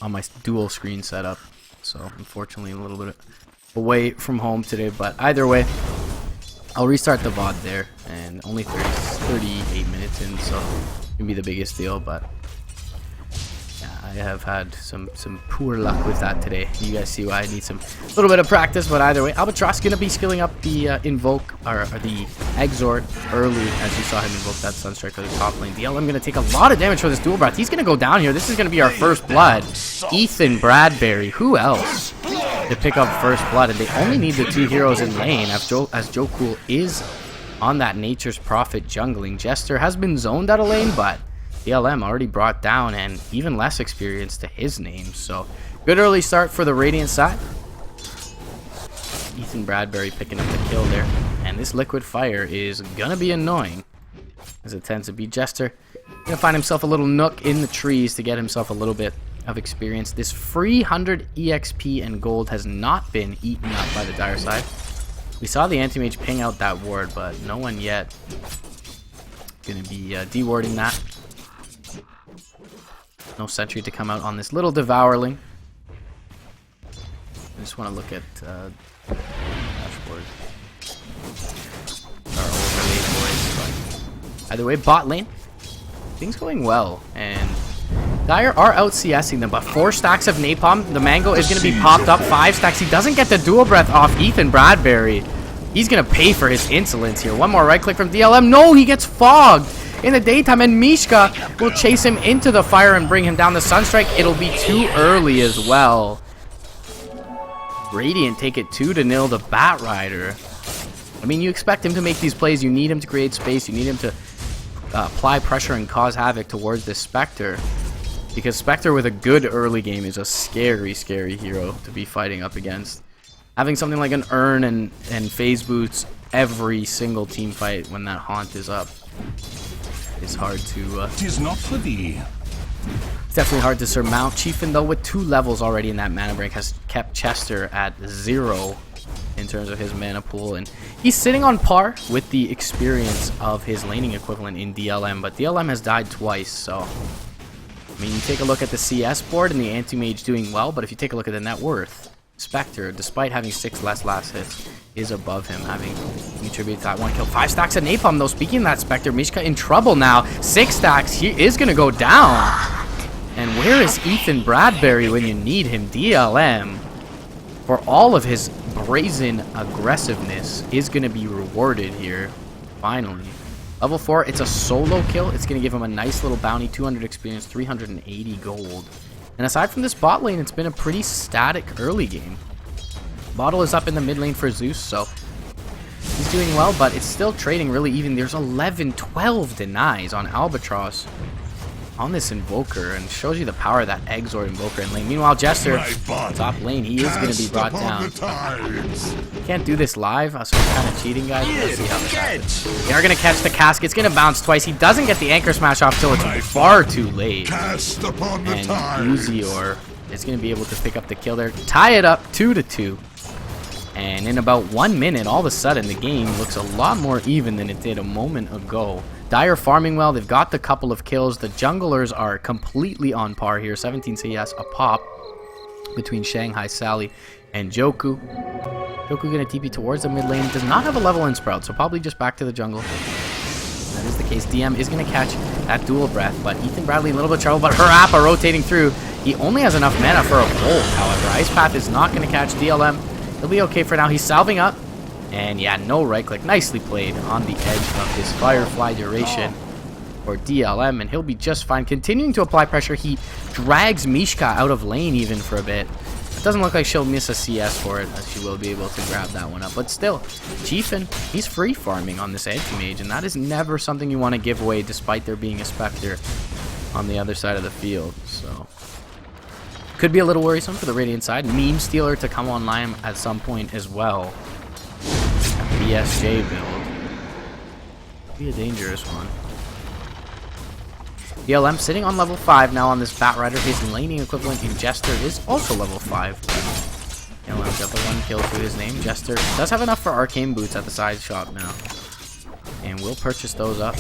on my dual screen setup. So unfortunately a little bit away from home today, but either way, I'll restart the VOD there, and only 38 minutes in, so it can be the biggest deal, but yeah, I have had some poor luck with that today. You guys see why I need some little bit of practice, but either way, Albatross gonna be skilling up the invoke or the exort early, as you saw him invoke that Sunstrike for the top lane. DLM gonna take a lot of damage for this dual breath. He's gonna go down here. This is gonna be our first blood. Ethan Bradbury, who else to pick up first blood? And they only need the 2 heroes in lane, as Joe Cool is on that Nature's Prophet jungling. Jester has been zoned out of lane, but DLM already brought down, and even less experience to his name. So good early start for the Radiant side. Ethan Bradbury picking up the kill there, and this liquid fire is gonna be annoying, as it tends to be. Jester gonna find himself a little nook in the trees to get himself a little bit of experience. This free 100 EXP and gold has not been eaten up by the Dire side. We saw the anti-mage ping out that ward, but no one yet gonna be dewarding that. No sentry to come out on this little Devourling. I just want to look at dashboard. Our overlay boys, but either way, bot lane, things going well, and Dire are out CSing them, but 4 stacks of napalm. The mango is going to be popped up. 5 stacks. He doesn't get the dual breath off Ethan Bradbury. He's going to pay for his insolence here. One more right click from DLM. No, he gets fogged in the daytime, and Mishka will chase him into the fire and bring him down. The Sunstrike, it'll be too early as well. Radiant take it 2-0 the Bat Rider. I mean, you expect him to make these plays. You need him to create space. You need him to apply pressure and cause havoc towards this Spectre, because Spectre with a good early game is a scary, scary hero to be fighting up against. Having something like an Urn and phase boots every single team fight when that Haunt is up is hard to... Tis not for thee. It's definitely hard to surmount. Chieftain, though, with 2 levels already in that mana break, has kept Chester at 0 in terms of his mana pool, and he's sitting on par with the experience of his laning equivalent in DLM, but DLM has died twice, so... I mean, you take a look at the CS board and the anti-mage doing well, but if you take a look at the net worth, Spectre, despite having 6 less last hits, is above him, having contributed to that 1 kill. 5 stacks of napalm, though. Speaking of that Spectre, Mishka in trouble now. 6 stacks, he is going to go down. And where is Ethan Bradbury when you need him? DLM, for all of his brazen aggressiveness, is going to be rewarded here, finally. Level 4, it's a solo kill. It's going to give him a nice little bounty, 200 experience, 380 gold. And aside from this bot lane, it's been a pretty static early game. Bottle is up in the mid lane for Zeus, so he's doing well, but it's still trading really even. There's 11-12 denies on Albatross on this Invoker, and shows you the power of that Exort Invoker in lane. Meanwhile, Jester, top lane, he is going to be brought down. Can't do this live, so I'm kind of cheating, guys. Let's see how this happens. They are going to catch the cask. It's going to bounce twice. He doesn't get the Anchor Smash off till it's far too late. And Uzior is going to be able to pick up the kill there. Tie it up 2-2. And in about 1 minute, all of a sudden, the game looks a lot more even than it did a moment ago. Dire farming well. They've got the couple of kills. The junglers are completely on par here. 17 CS a pop between Shanghai Sally and Joku. Joku going to TP towards the mid lane. Does not have a level in Sprout, so probably just back to the jungle. That is the case. DM is going to catch that dual breath, but Ethan Bradley in a little bit of trouble, but her Appa rotating through. He only has enough mana for a Bolt, however. Ice Path is not going to catch DLM. He'll be okay for now. He's salving up. And yeah, no right click. Nicely played on the edge of his Firefly duration for DLM, and he'll be just fine. Continuing to apply pressure, he drags Mishka out of lane even for a bit. It doesn't look like she'll miss a CS for it, as she will be able to grab that one up. But still, Chieftain, he's free farming on this anti-mage, and that is never something you want to give away, despite there being a Spectre on the other side of the field. So could be a little worrisome for the Radiant side. Meme Stealer to come online at some point as well. BSJ build. Be a dangerous one. DLM sitting on level 5 now on this Bat Rider. His laning equivalent in Jester is also level 5. DLM's got the 1 kill to his name. Jester does have enough for arcane boots at the side shop now, and we'll purchase those up.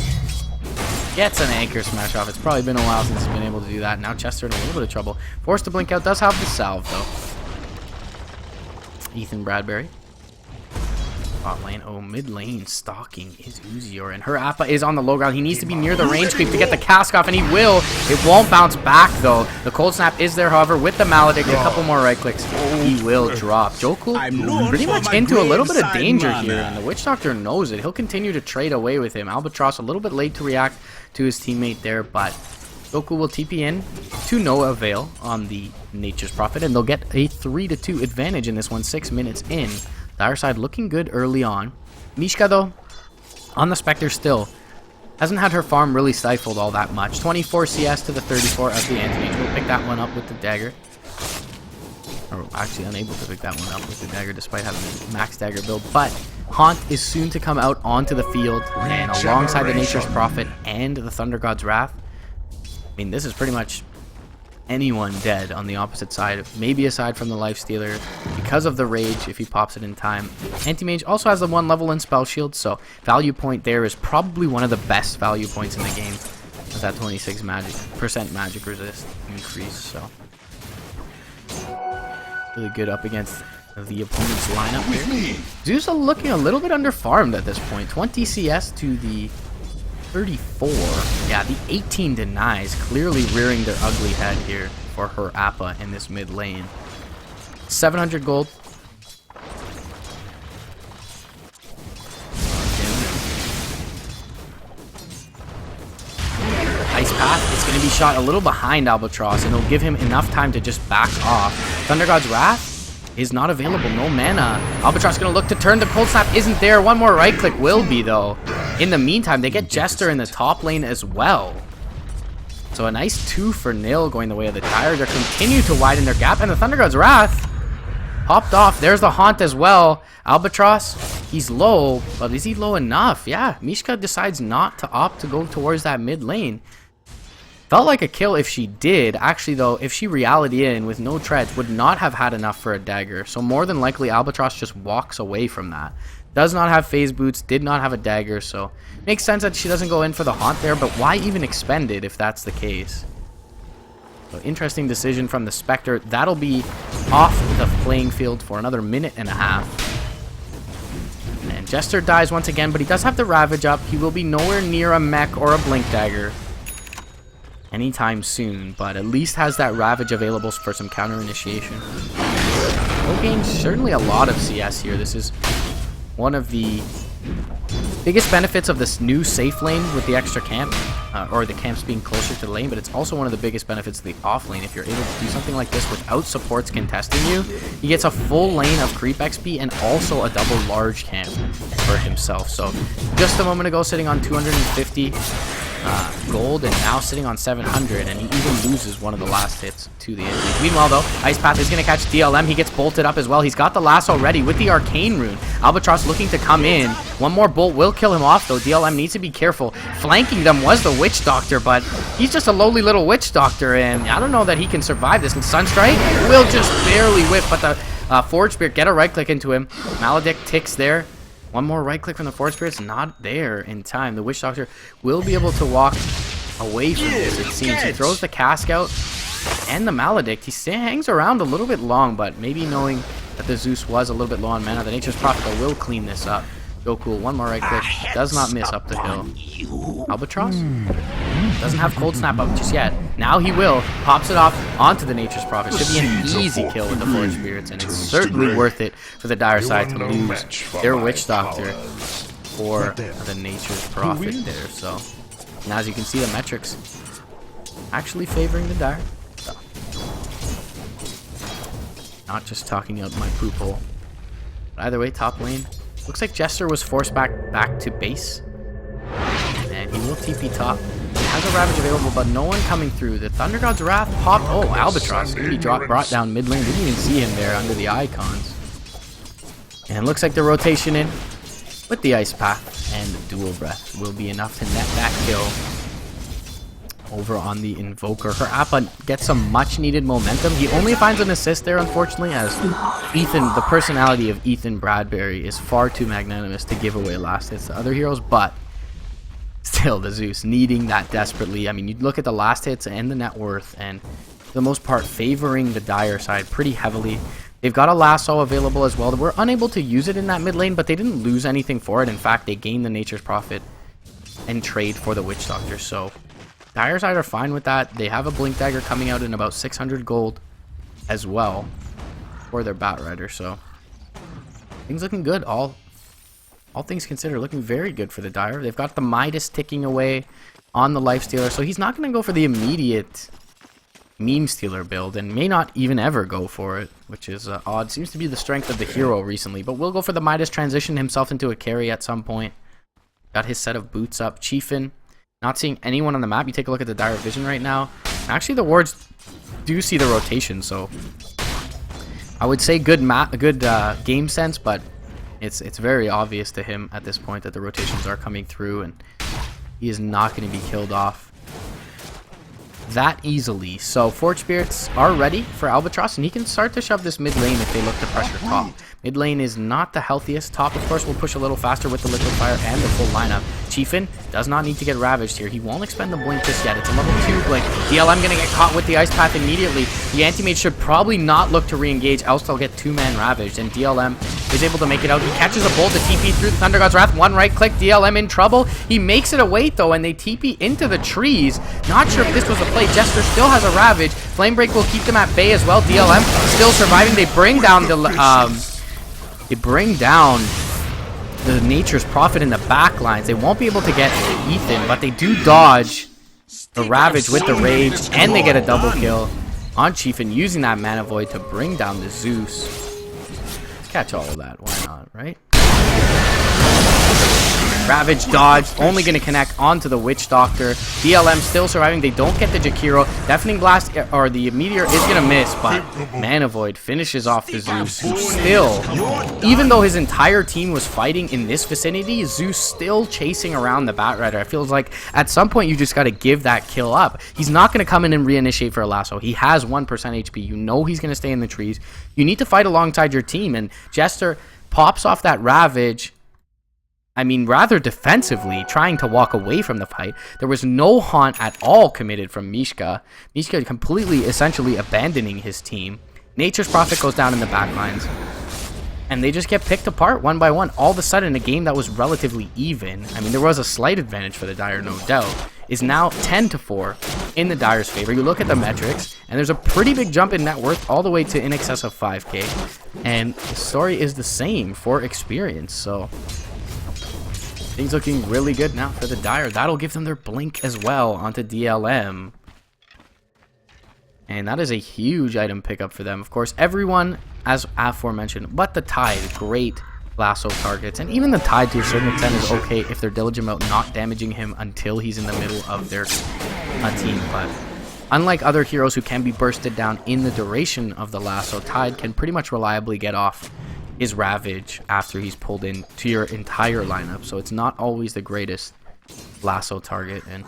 Gets an anchor smash off. It's probably been a while since he's been able to do that. Now Chester in a little bit of trouble. Forced to blink out. Does have the salve, though. Ethan Bradbury. Bot lane. Oh, mid lane stalking is Uzior. And her Appa is on the low ground. He needs to be near the range creep to get the cask off, and he will. It won't bounce back, though. The cold snap is there, however, with the Maledict. A couple more right clicks. He will drop. Joku pretty much into a little bit of danger here, and the Witch Doctor knows it. He'll continue to trade away with him. Albatross a little bit late to react to his teammate there, but Joku will TP in to no avail on the Nature's Prophet, and they'll get a 3-2 advantage in this one, 6 minutes in. Dire side looking good early on. Mishka, though, on the Spectre still. Hasn't had her farm really stifled all that much. 24 CS to the 34 of the Anti-Mage. Will pick that one up with the dagger. Or actually unable to pick that one up with the dagger despite having a max dagger build. But Haunt is soon to come out onto the field. And alongside the Nature's Prophet and the Thunder God's Wrath. I mean, this is pretty much anyone dead on the opposite side, maybe aside from the Lifestealer because of the rage if he pops it in time. Anti-Mage also has the 1 level in Spell Shield, so value point there is probably one of the best value points in the game with that 26% magic resist increase. So really good up against the opponent's lineup here. Zeus are looking a little bit underfarmed at this point. 20 CS to the 34. Yeah, the 18 denies, clearly rearing their ugly head here for her Appa in this mid lane. 700 gold. Ice Path is going to be shot a little behind Albatross, and it'll give him enough time to just back off. Thunder God's Wrath is not available. No mana. Albatross going to look to turn. The cold snap isn't there. One more right click will be, though. In the meantime, they get Jester in the top lane as well. So a nice 2 for nil going the way of the Tires. They continue to widen their gap, and the Thunder God's Wrath popped off. There's the Haunt as well. Albatross, he's low, but is he low enough? Yeah, Mishka decides not to opt to go towards that mid lane. Felt like a kill if she did. Actually, though, if she reality in with no treads, would not have had enough for a dagger. So more than likely, Albatross just walks away from that. Does not have phase boots, did not have a dagger, so makes sense that she doesn't go in for the Haunt there, but why even expend it if that's the case? So interesting decision from the Spectre. That'll be off the playing field for another minute and a half. And Jester dies once again, but he does have the Ravage up. He will be nowhere near a mech or a Blink Dagger anytime soon, but at least has that Ravage available for some counter initiation. He'll gain certainly a lot of CS here. This is one of the biggest benefits of this new safe lane with the extra camp, or the camps being closer to the lane, but it's also one of the biggest benefits of the off lane. If you're able to do something like this without supports contesting you, he gets a full lane of creep XP and also a double large camp for himself. So just a moment ago sitting on 250 gold, and now sitting on 700, and he even loses one of the last hits to the enemy. Meanwhile, though, Ice Path is going to catch DLM. He gets bolted up as well. He's got the lasso ready with the Arcane Rune. Albatross looking to come in. One more bolt will kill him off, though. DLM needs to be careful. Flanking them was the Witch Doctor, but he's just a lowly little Witch Doctor, and I don't know that he can survive this. And Sunstrike will just barely whip, but the Forge Spirit get a right click into him. Maledict ticks there. One more right click from the Force Spirit's not there in time. The Witch Doctor will be able to walk away from this, it seems. He throws the cask out and the Maledict. He hangs around a little bit long, but maybe knowing that the Zeus was a little bit low on mana, the Nature's Prophet will clean this up. Go cool. One more right click. Does not miss up the hill. Albatross? Doesn't have Cold Snap up just yet. Now he will. Pops it off onto the Nature's Prophet. Should be an easy kill with the Forge Spirits, and it's certainly worth it for the Dire side to lose their Witch Doctor for the Nature's Prophet there. So, and as you can see, the metrics actually favoring the Dire. So, not just talking out my poop hole. But either way, top lane. Looks like Jester was forced back to base. And he will TP top. He has a Ravage available, but no one coming through. The Thunder God's Wrath popped. Oh, Albatross. He brought down mid lane. Didn't even see him there under the icons. And looks like the rotation in with the Ice Path and Dual Breath will be enough to net that kill over on the Invoker. Her Appa gets some much needed momentum. He only finds an assist there, unfortunately, as Ethan, the personality of Ethan Bradbury is far too magnanimous to give away last hits to other heroes, but Still, the Zeus needing that desperately. I mean, you look at the last hits and the net worth, and for the most part favoring the Dire side pretty heavily. They've got a lasso available as well. They were unable to use it in that mid lane, but they didn't lose anything for it. In fact, they gained the Nature's Prophet and trade for the Witch Doctor. So Dire side are fine with that. They have a Blink Dagger coming out in about 600 gold as well for their Bat Rider. So things looking good. All things considered, looking very good for the Dire. They've got the Midas ticking away on the Lifestealer, so he's not going to go for the immediate Meme Stealer build, and may not even ever go for it, which is odd. Seems to be the strength of the hero recently, but will go for the Midas, transition himself into a carry at some point. Got his set of boots up. Chiefin, not seeing anyone on the map. You take a look at the Dire Vision right now. Actually, the wards do see the rotation, so I would say good game sense, but it's very obvious to him at this point that the rotations are coming through, and he is not going to be killed off that easily. So Forge Spirits are ready for Albatross, and he can start to shove this mid lane if they look to pressure top. Mid lane is not the healthiest. Top, of course, will push a little faster with the Liquid Fire and the full lineup. Chiefin does not need to get ravaged here. He won't expend the blink just yet. It's a level 2 blink. DLM going to get caught with the Ice Path immediately. The Anti-Mage should probably not look to re-engage, else they'll get 2-man ravaged, and DLM is able to make it out. He catches a bolt to TP through the Thunder God's Wrath. One right click, DLM in trouble. He makes it away though, and they TP into the trees. Not sure if this was a play. Jester still has a Ravage. Flame Break will keep them at bay as well. DLM still surviving. They bring down the Nature's Prophet in the back lines. They won't be able to get Ethan, but they do dodge the Ravage with the Rage, and they get a double kill on Chiefin using that Mana Void to bring down the Zeus. Let's catch all of that. Why not, right? Ravage dodge, only going to connect onto the Witch Doctor. DLM still surviving. They don't get the Jakiro. Deafening Blast, or the Meteor is going to miss, but Mana Void finishes off the Zeus, who still, even though his entire team was fighting in this vicinity, Zeus still chasing around the Bat Rider. It feels like at some point you just got to give that kill up. He's not going to come in and reinitiate for a lasso. He has 1% HP. You know he's going to stay in the trees. You need to fight alongside your team, and Jester pops off that Ravage. I mean, rather defensively, trying to walk away from the fight. There was no haunt at all committed from Mishka. Mishka completely, essentially abandoning his team. Nature's Prophet goes down in the back lines, and they just get picked apart one by one. All of a sudden, a game that was relatively even, I mean, there was a slight advantage for the Dire, no doubt, is now 10-4 in the Dire's favor. You look at the metrics, and there's a pretty big jump in net worth all the way to in excess of 5k. And the story is the same for experience, so things looking really good now for the Dire. That'll give them their blink as well onto DLM. And that is a huge item pickup for them. Of course, everyone, as aforementioned, but the Tide, great lasso targets. And even the Tide, to a certain extent, is okay if they're diligent about not damaging him until he's in the middle of their team. But unlike other heroes who can be bursted down in the duration of the lasso, Tide can pretty much reliably get off his Ravage after he's pulled into your entire lineup, so it's not always the greatest lasso target. And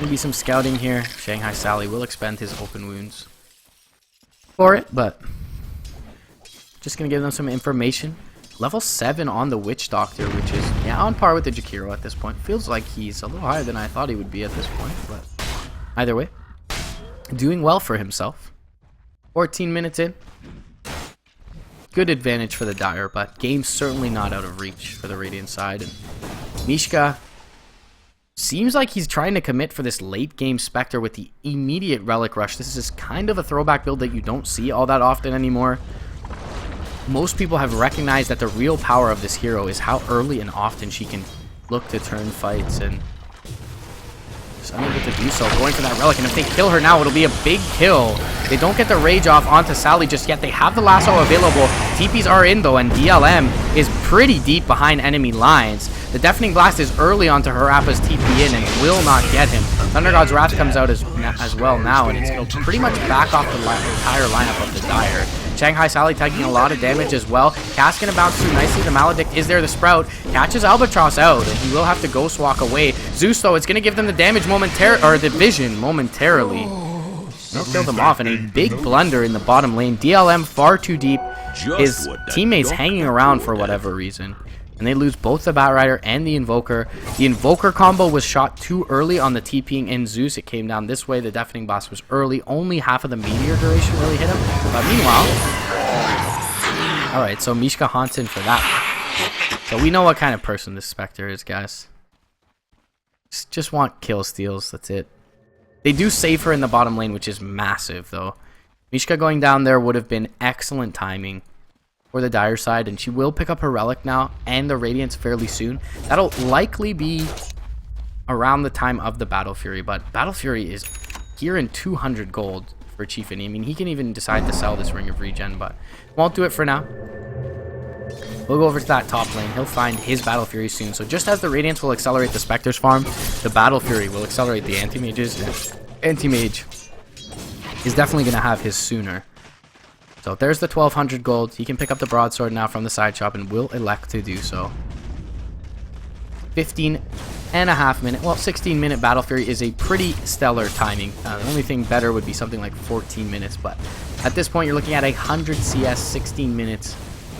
maybe some scouting here. Shanghai Sally will expend his open wounds for it, but just gonna give them some information. Level 7 on the Witch Doctor, which is on par with the Jakiro at this point. Feels like he's a little higher than I thought he would be at this point, but either way, doing well for himself. 14 minutes in. Good advantage for the Dire, but game's certainly not out of reach for the Radiant side. And Mishka seems like he's trying to commit for this late game Spectre with the immediate Relic Rush. This is kind of a throwback build that you don't see all that often anymore. Most people have recognized that the real power of this hero is how early and often she can look to turn fights, and just unable to do so. Going for that Relic, and if they kill her now, it'll be a big kill. They don't get the Rage off onto Sally just yet. They have the lasso available. TPs are in though, and DLM is pretty deep behind enemy lines. The Deafening Blast is early onto Harappa's TP in and will not get him. Thunder God's Wrath comes out as well now, and it's pretty much back off the entire lineup of the Dire. Shanghai Sally taking a lot of damage as well. Cass gonna bounce through nicely. The Maledict is there. The Sprout catches Albatross out, and he will have to Ghost Walk away. Zeus, though, it's gonna give them the damage or the vision momentarily. They'll kill them off, and a big blunder in the bottom lane. DLM far too deep. His teammates hanging around for whatever reason. And they lose both the Batrider and the Invoker. The Invoker combo was shot too early on the TPing in Zeus. It came down this way. The Deafening Blast was early. Only half of the Meteor duration really hit him. But meanwhile... Alright, so Mishka haunts in for that. So we know what kind of person this Spectre is, guys. Just want kill steals. That's it. They do save her in the bottom lane, which is massive, though. Mishka going down there would have been excellent timing for the Dire side, and she will pick up her Relic now and the Radiance fairly soon. That'll likely be around the time of the Battle Fury, but Battle Fury is here in 200 gold for Chieftain. I mean, he can even decide to sell this Ring of Regen, but won't do it for now. We'll go over to that top lane. He'll find his Battle Fury soon. So just as the Radiance will accelerate the Spectre's farm, the Battle Fury will accelerate the Anti-Mage's. Anti-Mage is definitely going to have his sooner. So there's the 1200 gold. He can pick up the broadsword now from the side shop and will elect to do so. 15.5 minute, well, 16-minute Battle Fury is a pretty stellar timing. The only thing better would be something like 14 minutes, but at this point you're looking at 100 CS 16 minutes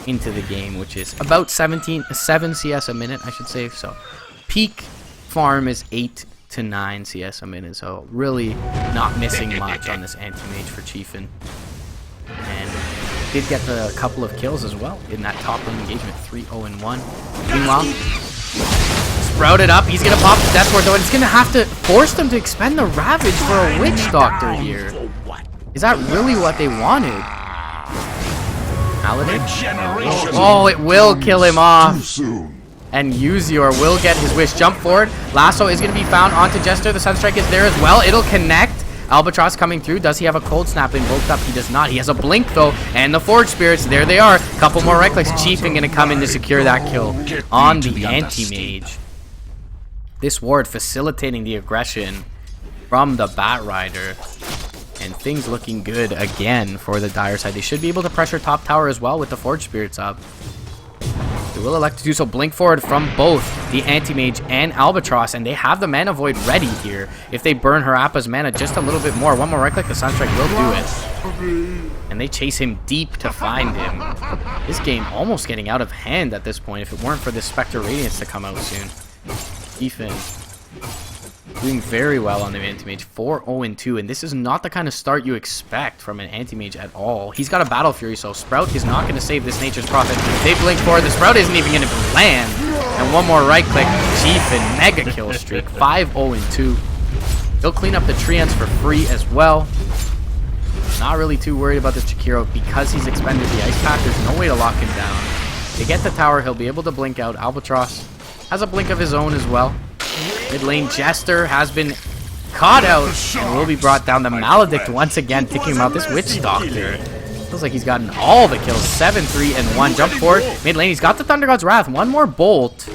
into the game, which is about 7 CS a minute, I should say. So peak farm is 8 to 9 CS a minute, so really not missing much on this Anti-Mage for Chieftain. And did get a couple of kills as well in that top lane engagement, 3-0-1. Meanwhile, sprouted up. He's going to pop the Death Ward, though, and it's going to have to force them to expend the Ravage for a Witch Doctor here. Is that really what they wanted? Paladin? Oh, it will kill him off. And Uzior will get his wish. Jump forward. Lasso is going to be found onto Jester. The Sunstrike is there as well. It'll connect. Albatross coming through. Does he have a Cold Snap invoked up? He does not. He has a Blink, though. And the Forge Spirits, there they are. Couple more right clicks. Chieftain going to come in to secure that kill on the Anti-Mage. This ward facilitating the aggression from the Batrider. And things looking good again for the Dire side. They should be able to pressure top tower as well with the Forge Spirits up. They will elect to do so. Blink forward from both the Anti-Mage and Albatross, and they have the Mana Void ready here. If they burn her Appa's mana just a little bit more, one more right click, the Sunstrike will do it. And they chase him deep to find him. This game almost getting out of hand at this point if it weren't for this Spectre Radiance to come out soon. Ethan doing very well on the Anti-Mage, 4-0-2, and this is not the kind of start you expect from an Anti-Mage at all. He's got a Battle Fury, so Sprout is not going to save this Nature's Prophet. They blink forward, the Sprout isn't even going to land. And one more right click, Chieftain, mega kill streak, 5-0-2. He'll clean up the Treants for free as well. Not really too worried about the Chikiro because he's expended the Ice Pack. There's no way to lock him down. They get the tower, he'll be able to blink out. Albatross has a blink of his own as well. Mid lane Jester has been caught out and will be brought down. The Maledict once again taking him out. This Witch Doctor feels like he's gotten all the kills. 7-3-1. Jump forward. Mid lane, he's got the Thunder God's Wrath. One more bolt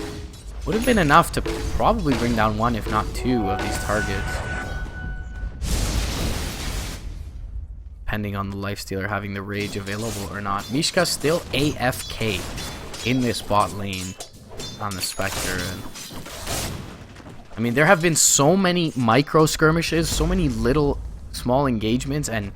would have been enough to probably bring down one, if not two, of these targets. Depending on the Lifestealer having the Rage available or not. Mishka still AFK in this bot lane on the Spectre. I mean, there have been so many micro skirmishes, so many little small engagements, and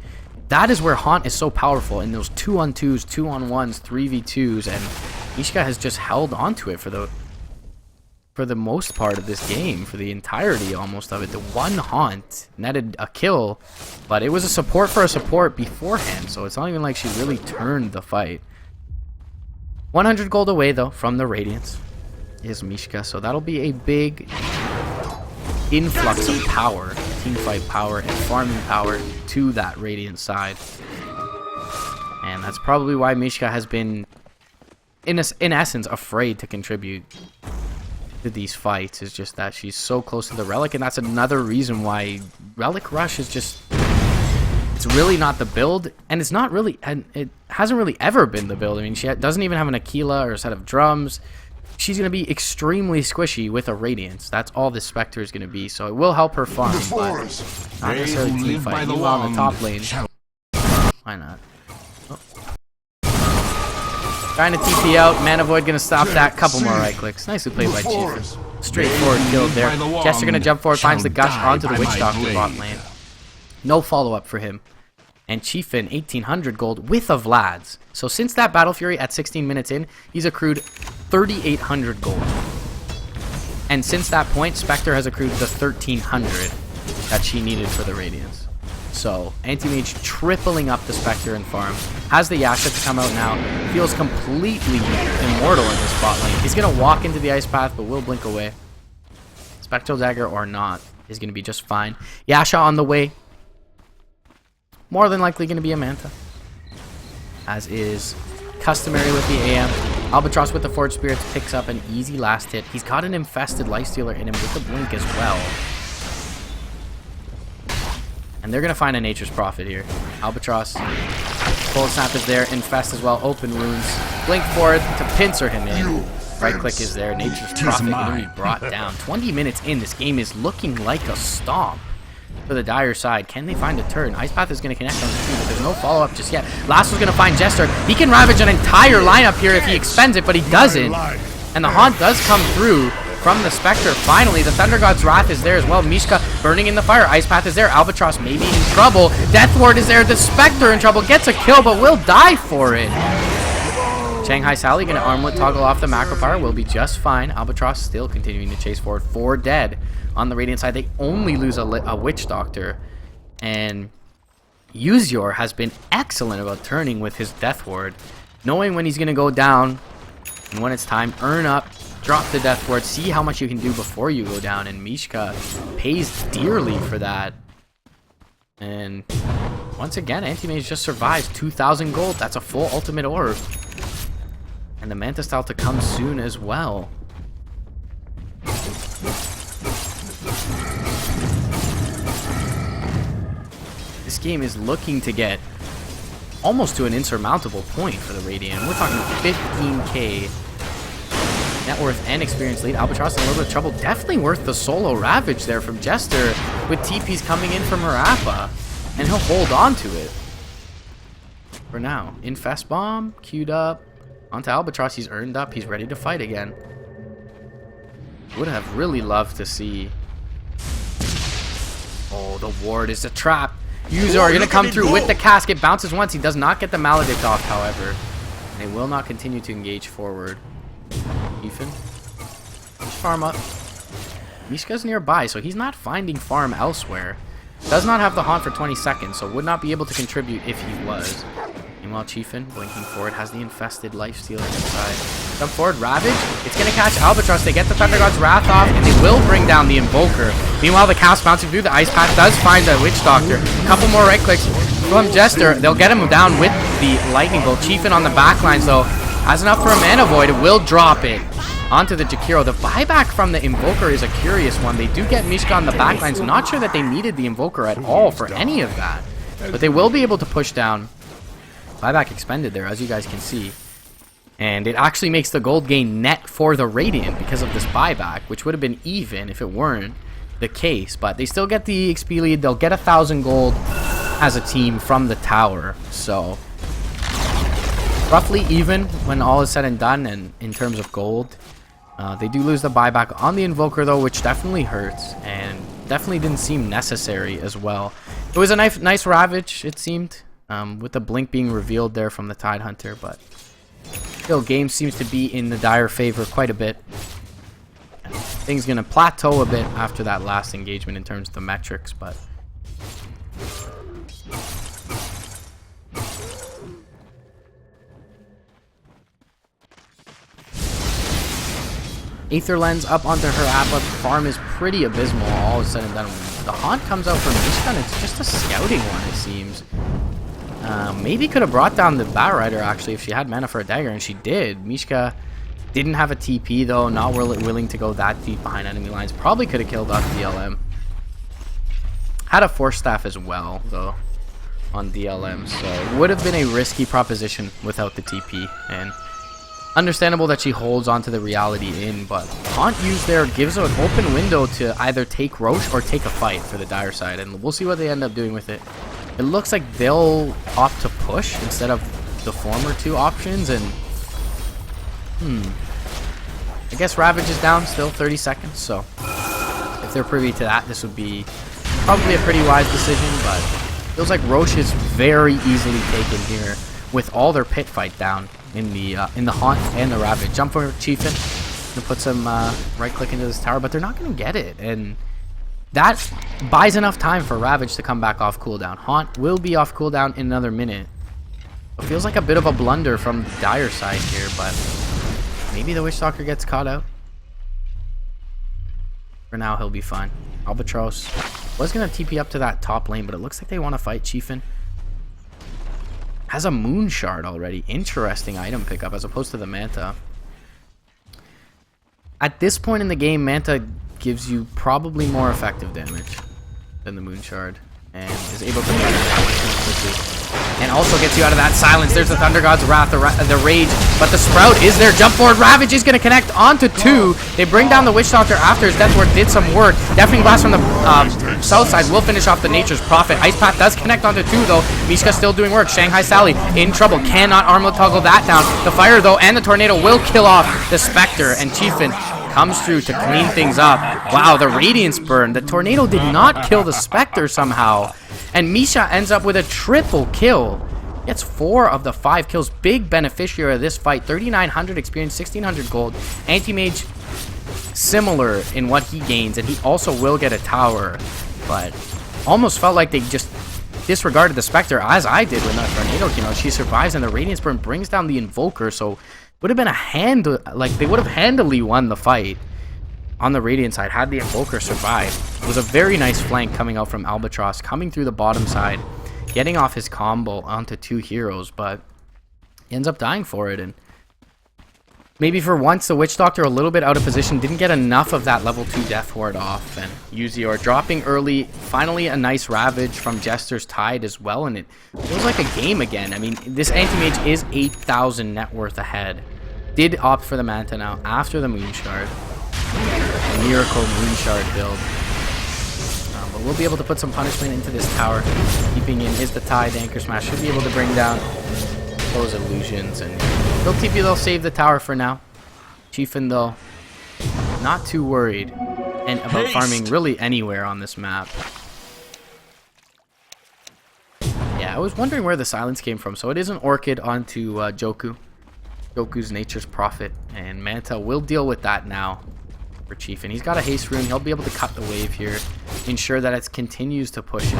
that is where Haunt is so powerful in those 2-on-2s, 2-on-1s, 3v2s, and Mishka has just held onto it for the most part of this game, for the entirety almost of it. The one Haunt netted a kill, but it was a support for a support beforehand, so it's not even like she really turned the fight. 100 gold away, though, from the Radiance is Mishka, so that'll be a big influx of power, teamfight power, and farming power to that Radiant side. And that's probably why Mishka has been, in essence, afraid to contribute to these fights, is just that she's so close to the Relic, and that's another reason why Relic Rush is just, it's really not the build, and it's not really, and it hasn't really ever been the build. I mean, she doesn't even have an Aquila or a set of drums. She's going to be extremly squishy with a Radiance. That's all this Spectre is going to be, so it will help her farm, but not necessarily team fight. Meanwhile, on the top lane, why not? Oh. Trying to TP out. Mana Void going to stop that. Couple more right clicks. Nicely played by Chieftain. Straightforward kill there. Jester going to jump forward, finds the Gush onto the Witch Doctor bot lane. No follow-up for him. and Chiefin 1800 gold with a Vlad's. So since that Battle Fury at 16 minutes in, he's accrued 3800 gold. And since that point, Spectre has accrued the 1300 that she needed for the Radiance. So Anti-Mage tripling up the Spectre in farm. Has the Yasha to come out now. Feels completely immortal in this bot lane. He's going to walk into the Ice Path, but will blink away. Spectral Dagger or not is going to be just fine. Yasha on the way. More than likely going to be a Manta, as is customary with the AM. Albatross with the Forge Spirits picks up an easy last hit. He's got an Infested Lifestealer in him with the Blink as well. And they're going to find a Nature's Prophet here. Albatross, Cold Snap is there, Infest as well, Open Wounds. Blink forward to pincer him in. Right click is there, Nature's Prophet going to be brought down. 20 minutes in, this game is looking like a stomp for the Dire side. Can they find a turn? Ice Path is going to connect on the tree, but there's no follow-up just yet. Lasso's going to find Jester. He can ravage an entire lineup here if he expends it, but he doesn't. And the Haunt does come through from the Spectre. Finally, the Thunder God's Wrath is there as well. Mishka burning in the fire. Ice Path is there. Albatross maybe in trouble. Death Ward is there. The Spectre in trouble. Gets a kill, but will die for it. Shanghai Sally going to armlet toggle off the macro power. Will be just fine. Albatross still continuing to chase forward. 4 dead on the Radiant side. They only lose a Witch Doctor. And Uzior has been excellent about turning with his Death Ward. Knowing when he's going to go down and when it's time. Earn up. Drop the Death Ward. See how much you can do before you go down. And Mishka pays dearly for that. And once again, Anti-Mage just survives 2,000 gold. That's a full ultimate orb. And the Manta style to come soon as well. This game is looking to get almost to an insurmountable point for the Radiant. We're talking 15k net worth and experience lead. Albatross in a little bit of trouble. Definitely worth the solo Ravage there from Jester with TPs coming in from Marappa. And he'll hold on to it for now. Infest Bomb queued up. Onto Albatross, he's earned up, he's ready to fight again. Would have really loved to see. Oh, the ward is a trap. User are going to come through with the casket. Bounces once, he does not get the Maledict off, however. They will not continue to engage forward. Ethan, farm up. Mishka's nearby, so he's not finding farm elsewhere. Does not have the Haunt for 20 seconds, so would not be able to contribute if he was. Meanwhile, Chiefin, blinking forward, has the Infested Lifestealer inside. Come forward, Ravage. It's going to catch Albatross. They get the Thunder God's Wrath off, and they will bring down the Invoker. Meanwhile, the Cast bouncing through. The Ice Path does find a Witch Doctor. A couple more right clicks from Jester. They'll get him down with the Lightning Bolt. Chiefin on the backlines, though, has enough for a Mana Void. It will drop it onto the Jakiro. The buyback from the Invoker is a curious one. They do get Mishka on the backlines. Not sure that they needed the Invoker at all for any of that. But they will be able to push down. Buyback expended there, as you guys can see. And it actually makes the gold gain net for the Radiant because of this buyback, which would have been even if it weren't the case. But they still get the XP lead. They'll get 1,000 gold as a team from the tower. So roughly even when all is said and done, and in terms of gold. They do lose the buyback on the Invoker, though, which definitely hurts. And definitely didn't seem necessary as well. It was a nice Ravage, it seemed. With the blink being revealed there from the Tidehunter, but still game seems to be in the Dire favor quite a bit. And things gonna plateau a bit after that last engagement in terms of the metrics, but Aether Lens up onto her Appa. The farm is pretty abysmal, all is said and done. The Haunt comes out from Mishka, and it's just a scouting one, it seems. Maybe could have brought down the Batrider actually if she had mana for a dagger, and she did. Mishka didn't have a TP though, not willing to go that deep behind enemy lines. Probably could have killed off DLM. Had a Force Staff as well though on DLM, so it would have been a risky proposition without the TP. And understandable that she holds onto the Reality in, but Haunt used there gives an open window to either take Roche or take a fight for the Dire side, and we'll see what they end up doing with it. It looks like they'll opt to push instead of the former two options, and I guess Ravage is down still 30 seconds, so if they're privy to that, this would be probably a pretty wise decision, but Feels like Roche is very easily taken here with all their pit fight down in the Haunt and the Ravage. Jump for Chiefin to put some right click into this tower, but they're not going to get it, and that buys enough time for Ravage to come back off cooldown. Haunt will be off cooldown in another minute. It feels like a bit of a blunder from the Dire side here, but maybe the Witch Doctor gets caught out. For now, he'll be fine. Albatross was going to TP up to that top lane, but it looks like they want to fight Chiefin. Has a Moon Shard already. Interesting item pickup as opposed to the Manta. At this point in the game, Manta gives you probably more effective damage than the Moon Shard, and is able to fight it that much more quickly. And also gets you out of that silence. There's the Thunder God's Wrath, the Rage, but the Sprout is there. Jump forward, Ravage is going to connect onto 2. They bring down the Witch Doctor after his Death Ward did some work. Deafening Blast from the south side will finish off the Nature's Prophet. Ice Path does connect onto 2 though. Mishka still doing work. Shanghai Sally in trouble. Cannot armlet toggle that down. The Fire though and the Tornado will kill off the Spectre, and Chiefin comes through to clean things up. Wow, the Radiance Burn. The Tornado did not kill the Spectre somehow. And Misha ends up with a triple kill. Gets 4 of the 5 kills. Big beneficiary of this fight. 3,900 experience, 1,600 gold. Anti-Mage similar in what he gains. And he also will get a tower. But almost felt like they just disregarded the Spectre, as I did when that Tornado came out. She survives and the Radiance Burn brings down the Invoker. So would have been they would have handily won the fight on the Radiant side had the Invoker survived. It was a very nice flank coming out from Albatross, coming through the bottom side, getting off his combo onto 2 heroes, but he ends up dying for it. And maybe for once the Witch Doctor a little bit out of position, didn't get enough of that level 2 Death Ward off, and Uzior dropping early. Finally a nice Ravage from Jester's Tide as well, and it feels like a game again. I mean, this Anti-Mage is 8,000 net worth ahead. Did opt for the Manta now after the Moon Shard. A Miracle Moon Shard build. But we'll be able to put some punishment into this tower. Keeping in is the Tide. Anchor Smash should be able to bring down those illusions. And they'll TP, they'll save the tower for now. Chiefin, though, not too worried and about farming really anywhere on this map. Yeah, I was wondering where the silence came from. So it is an Orchid onto Joku. Joku's Nature's Prophet. And Manta will deal with that now for Chiefin. He's got a haste rune. He'll be able to cut the wave here, ensure that it continues to push in.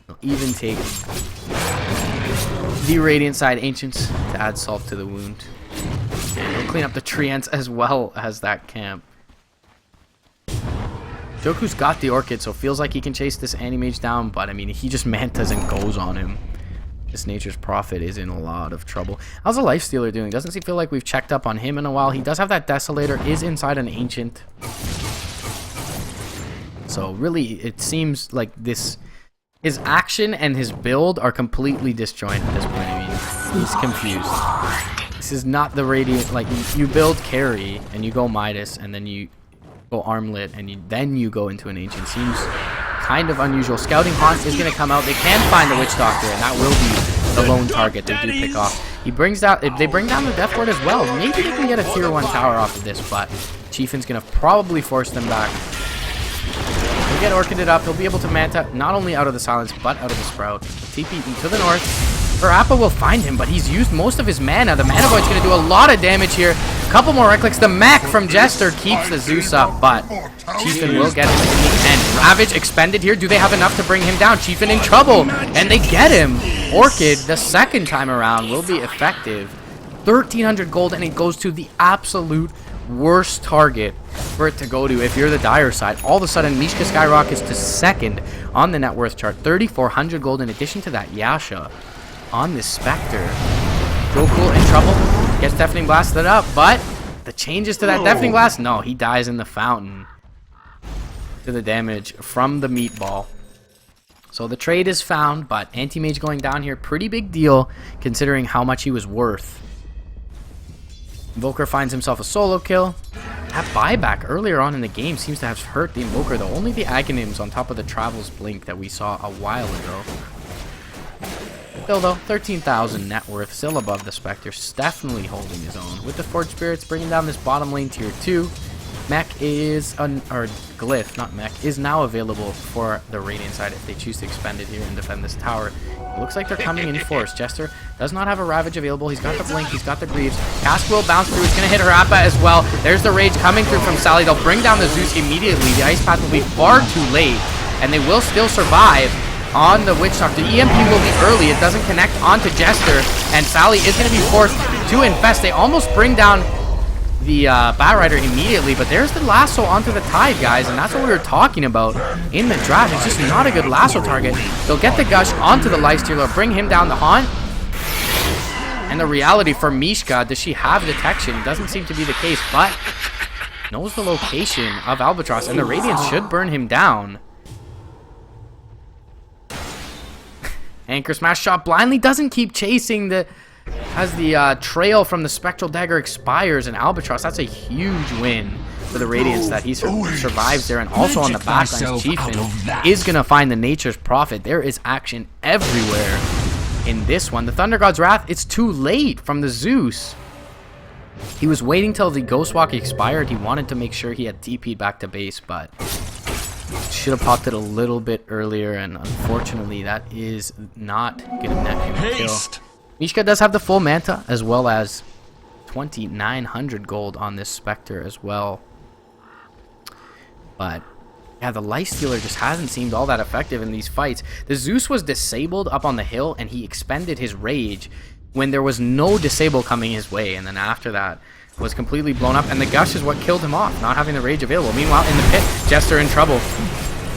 He'll even take the Radiant side Ancients to add salt to the wound. And he'll clean up the Treants as well as that camp. Joku's got the Orchid, so feels like he can chase this Anti-Mage down, but I mean, he just mantas and goes on him. This Nature's Prophet is in a lot of trouble. How's the Lifestealer doing? Doesn't feel like we've checked up on him in a while. He does have that Desolator, is inside an Ancient. So really, it seems like his action and his build are completely disjointed at this point. I mean, he's confused. This is not the Radiant, like, you build carry, and you go Midas, and then you go Armlet, and then you go into an Ancient. Seems kind of unusual. Scouting Haunt is going to come out. They can find the Witch Doctor, and that will be the lone target they do pick off. They bring down the Death Ward as well. Maybe they can get a tier 1 tower off of this, but Chiefin's going to probably force them back. He'll get Orchided up. He'll be able to Manta not only out of the silence, but out of the Sprout. TP to the north. Appa will find him, but he's used most of his mana. The Mana Void's going to do a lot of damage here. A couple more right clicks. The mech from Jester keeps the Zeus up, but Chiefin will get him in the end. Ravage expended here. Do they have enough to bring him down? Chiefin in trouble, and they get him. Orchid, the second time around, will be effective. 1,300 gold, and it goes to the absolute worst target for it to go to if you're the Dire side. All of a sudden, Mishka skyrockets to second on the net worth chart. 3,400 gold in addition to that Yasha on this Spectre. Joku in trouble. Gets Deafening Blasted up, but the changes to that Deafening Blast? No, he dies in the fountain to the damage from the Meatball. So the trade is found, but Anti-Mage going down here, pretty big deal considering how much he was worth. Invoker finds himself a solo kill. That buyback earlier on in the game seems to have hurt the Invoker, though. Only the Aghanims on top of the Travel's Blink that we saw a while ago. Still though, 13,000 net worth, still above the Spectre, definitely holding his own. With the Forge Spirits bringing down this bottom lane tier 2. Mech is, or Glyph, not Mech, is now available for the Radiant side if they choose to expend it here and defend this tower. It looks like they're coming in force. Jester does not have a Ravage available. He's got the Blink, he's got the Greaves. Cask will bounce through. It's going to hit her Appa as well. There's the Rage coming through from Sally. They'll bring down the Zeus immediately. The Ice Path will be far too late, and they will still survive on the Witch Doctor. The EMP will be early. It doesn't connect onto Jester, and Sally is going to be forced to infest. They almost bring down the Bat Rider immediately, but there's the lasso onto the Tide, guys, and that's what we were talking about in the draft. It's just not a good lasso target. They'll get the Gush onto the Lifestealer, bring him down the Haunt, and the reality for Mishka, does she have detection? Doesn't seem to be the case, but knows the location of Albatross, and the Radiance should burn him down. Anchor Smash shot blindly, doesn't keep chasing the... As the trail from the Spectral Dagger expires, and Albatross, that's a huge win for the Radiance that he survives there. And also on the backlines, Chieftain is going to find the Nature's Prophet. There is action everywhere in this one. The Thunder God's Wrath, it's too late from the Zeus. He was waiting till the Ghost Walk expired. He wanted to make sure he had TP'd back to base, but should have popped it a little bit earlier, and unfortunately that is not going to net him a kill. Mishka does have the full Manta, as well as 2,900 gold on this Spectre as well. But yeah, the Lifestealer just hasn't seemed all that effective in these fights. The Zeus was disabled up on the hill, and he expended his Rage when there was no disable coming his way. And then after that, was completely blown up, and the Gush is what killed him off, not having the Rage available. Meanwhile, in the pit, Jester in trouble.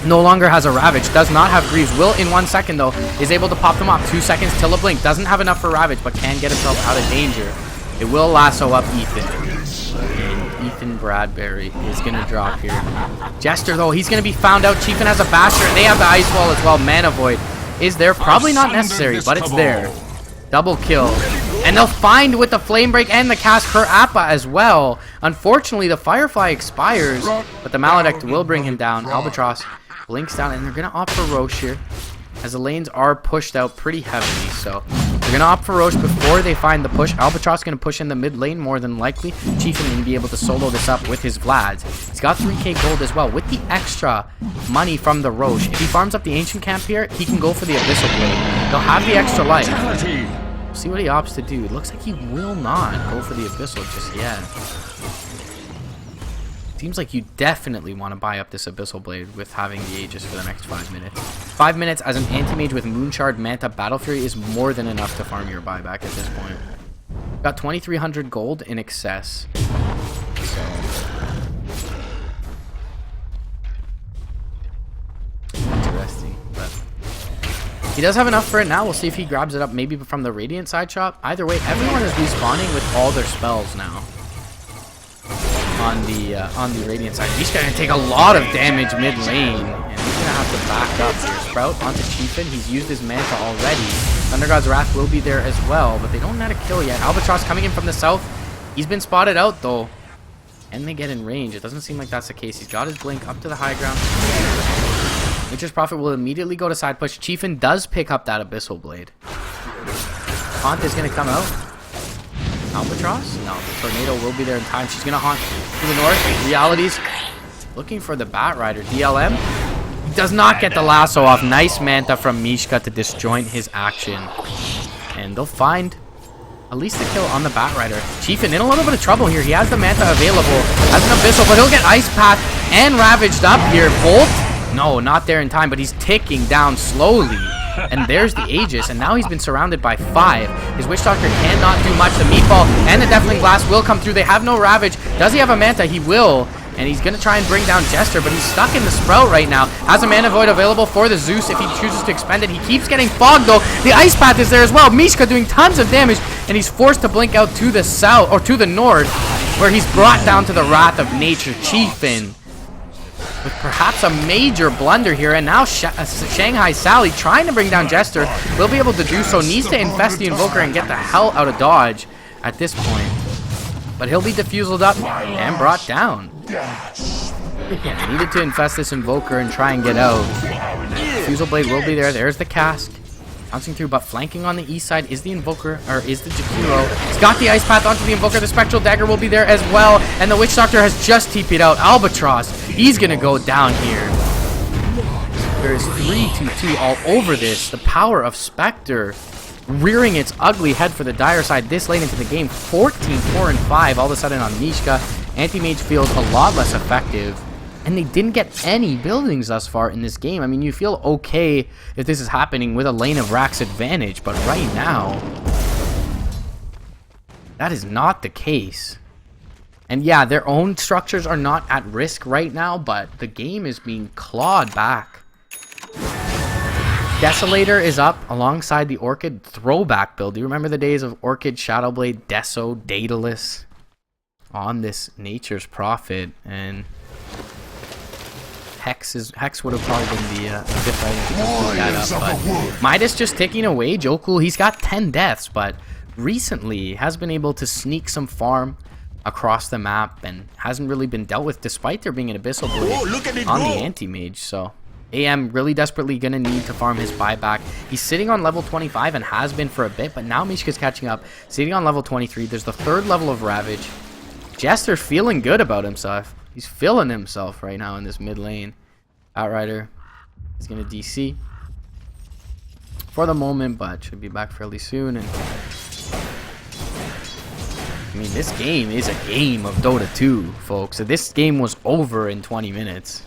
No longer has a Ravage, does not have Greaves. Will in 1 second though, is able to pop them up. 2 seconds till a blink. Doesn't have enough for Ravage, but can get himself out of danger. It will lasso up Ethan. And Ethan Bradbury is going to drop here. Jester though, he's going to be found out. Chieftain has a Basher. They have the Ice Wall as well. Mana Void is there. Probably not necessary, but it's there. Double kill. And they'll find with the Flame Break and the cast her Appa as well. Unfortunately, the Firefly expires, but the Maledict will bring him down. Albatross blinks down, and they're going to opt for Roche here, as the lanes are pushed out pretty heavily. So they're going to opt for Roche before they find the push. Albatross going to push in the mid lane more than likely. Chieftain going to be able to solo this up with his Vlads. He's got 3k gold as well with the extra money from the Roche. If he farms up the Ancient Camp here, he can go for the Abyssal Blade. They'll have the extra life. We'll see what he opts to do. It looks like he will not go for the Abyssal just yet. Seems like you definitely want to buy up this Abyssal Blade with having the Aegis for the next 5 minutes. 5 minutes as an Anti-Mage with Moonshard, Manta, Battle Fury is more than enough to farm your buyback at this point. Got 2,300 gold in excess. So interesting, but he does have enough for it now. We'll see if he grabs it up maybe from the Radiant side shop. Either way, everyone is respawning with all their spells now. On the Radiant side, he's gonna take a lot of damage mid lane, and he's gonna have to back up here. Sprout onto Chieftain. He's used his Manta already. Thunder God's Wrath will be there as well, but they don't net a kill yet. Albatross coming in from the south. He's been spotted out though, and they get in range. It doesn't seem like that's the case. He's got his blink up to the high ground. Nature's Prophet will immediately go to side push. Chieftain does pick up that Abyssal Blade. Haunt is gonna come out. Albatross? No, the Tornado will be there in time. She's going to haunt to the north. Realities looking for the Bat Rider. DLM he does not get the lasso off. Nice Manta from Mishka to disjoint his action. And they'll find at least a kill on the Bat Rider. Chieftain in a little bit of trouble here. He has the Manta available. Has an Abyssal, but he'll get Ice Path and Ravaged up here. Bolt? No, not there in time, but he's ticking down slowly. And there's the Aegis, and now he's been surrounded by 5. His Witch Doctor cannot do much. The Meatball and the Deafening Blast will come through. They have no Ravage. Does he have a Manta? He will. And he's going to try and bring down Jester, but he's stuck in the Sprout right now. Has a Mana Void available for the Zeus if he chooses to expend it. He keeps getting fogged, though. The Ice Path is there as well. Mishka doing tons of damage, and he's forced to blink out to the south, or to the north, where he's brought down to the Wrath of Nature. Chieftain with perhaps a major blunder here, and now Shanghai Sally trying to bring down Jester will be able to do so. Needs to infest the Invoker and get the hell out of dodge at this point, but he'll be diffuseled up and brought down. Yeah, needed to infest this Invoker and try and get out. Diffusal Blade will be there. There's the cast. Bouncing through, but flanking on the east side is the Invoker, or is the Jakiro. He's got the Ice Path onto the Invoker. The Spectral Dagger will be there as well. And the Witch Doctor has just TP'd out. Albatross, he's going to go down here. There is 3-2-2 all over this. The power of Spectre rearing its ugly head for the dire side this late into the game. 14-4-5 all of a sudden on Mishka. Anti-Mage feels a lot less effective. And they didn't get any buildings thus far in this game. I mean, you feel okay if this is happening with a lane of Rack's advantage. But right now, that is not the case. And yeah, their own structures are not at risk right now. But the game is being clawed back. Desolator is up alongside the Orchid throwback build. Do you remember the days of Orchid, Shadowblade, Deso, Daedalus on this Nature's Prophet? And Hex would have probably been the fifth item to pick that up. But Midas just ticking away. Jokul, he's got 10 deaths, but recently has been able to sneak some farm across the map and hasn't really been dealt with despite there being an Abyssal Blade on the Anti-Mage. So AM really desperately going to need to farm his buyback. He's sitting on level 25 and has been for a bit, but now Mishka's catching up, sitting on level 23. There's the third level of Ravage. Jester's feeling good about himself. He's feeling himself right now in this mid lane. Outrider is going to DC for the moment, but should be back fairly soon. And I mean, this game is a game of Dota 2, folks. So this game was over in 20 minutes,